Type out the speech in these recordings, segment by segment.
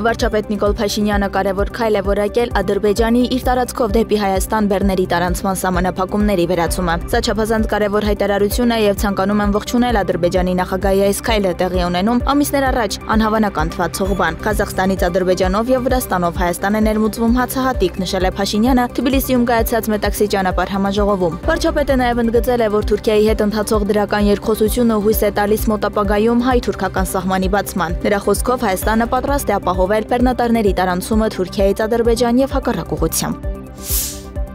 Վարչապետ Նիկոլ Փաշինյանը կարևոր քայլ է որակել Ադրբեջանի իր տարածքով դեպի Հայաստան բեռների տարանցման սահմանափակումների վերացումը։ Սա չափազանց կարևոր հայտարարություն է եւ ցանկանում եմ ողջունել Ադրբեջանի նախագահի այս քայլը տեղի ունենում ամիսներ առաջ անհավանական թվացող բան։ Ղազախստանից Ադրբեջանով եւ Վրաստանով Հայաստան է ներմուծվում հացահատիկ, նշել է Փաշինյանը Թբիլիսիում կայացած Մետաքսի ճանապարհ համաժողովում։ Վարչապետը նաեւ ընդգծել է, որ Թուրքիայի հետ ընթացող դրական երկխոսությունը հույս է տալիս մոտ ապագայում հայ-թուրքական սահմանի բացման։ Նրա խոսքով Հայաստանը պատրաստ է ապահովել բեռնատարների տարանցումը Թուրքիայից Ադրբեջան եւ հակառակ ուղղությամբ։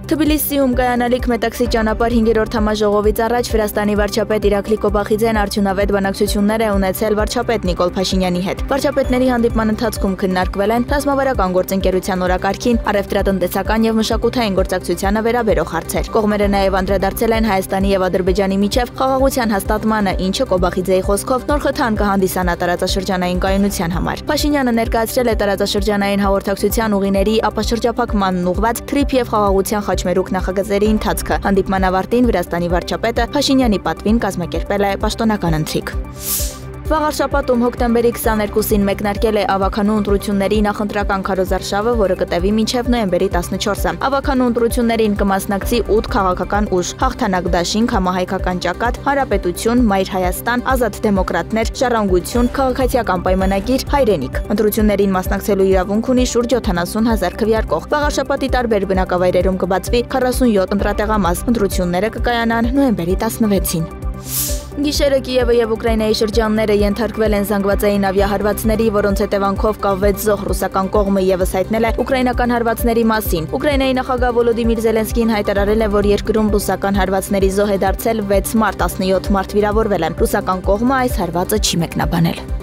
Թբիլիսիում կայանալիք Մետաքսի ճանապարհ 5-րդ համաժողովից առաջ Վրաստանի վարչապետ Իրաքլի Կոբախիձեն արդյունավետ բանակցություններ է ունեցել վարչապետ Նիկոլ Փաշինյանի հետ։ Վարչապետների հանդիպման ընթացքում քննարկվել են ռազմավարական գործընկերության օրակարգին, առևտրատնտեսական եւ մշակութային գործակցությանը վերաբերող հարցեր։ Կողմերը նաեւ անդրադարձել են Հայաստանի եւ Ադրբեջանի միջև խաղաղության հաստատմանը, ինչը Կոբախիձեի խոսքով նոր խթան կհանդիսանա տարածաշրջանային կայունության համար։ Փաշինյանը ներկայացրել է տարածաշրջանային հաղորդակցության ուղիների ապաշրջափակմանն ուղղված թրիփ եւ խաղաղության խաչմերուկ նախագծերի ընթացքը։ Հանդիպման ավարտին Վրաստանի վարչապետը Փաշինյանի պատվին կազմակերպել է պաշտոնական ընթրիք։ Վաղ շաբաթում հոկտեմբերի 22-ին մեկնարկել է ավականու ընտրությունների նախընտրական քարոզարշավը, որը կտևի մինչև նոյեմբերի 14-ը։ Ավականու ընտրություններին կմասնակցի 8 քաղաքական ուժ՝ Հաղթանակ դաշինք, Համահայկական ճակատ, Հանրապետություն, Մայր Հայաստան, Ազատ դեմոկրատներ, Ժառանգություն, Քաղաքացիական պայմանագիր, Հայրենիք։ Ընտրություններին մասնակցելու իրավունք ունի շուրջ 70,000 քվեարկող։ Վաղ շաբաթի տարբեր բնակավայրերում կբացվի 47 ընտրատեղամաս։ Ընտրությունները կկայանան նոյեմբերի 16-ին։ Գիշերը Կիևը եւ Ուկրաինայի շրջանները ենթարկվել են զանգվածային ավիահարվածների, որոնց հետևանքով կավեց զոհ։ Ռուսական կողմը եւս հայտնել է ուկրաինական հարվածների մասին։ Ուկրաինայի նախագահ Վոլոդիմիր Զելենսկին հայտարարել է, որ երկրում ռուսական հարվածների զոհ է դարձել 6 մարդ, 17 մարդ վիրավորվել են։ Ռուսական կողմը այս հարվածը չի մեկնաբանել։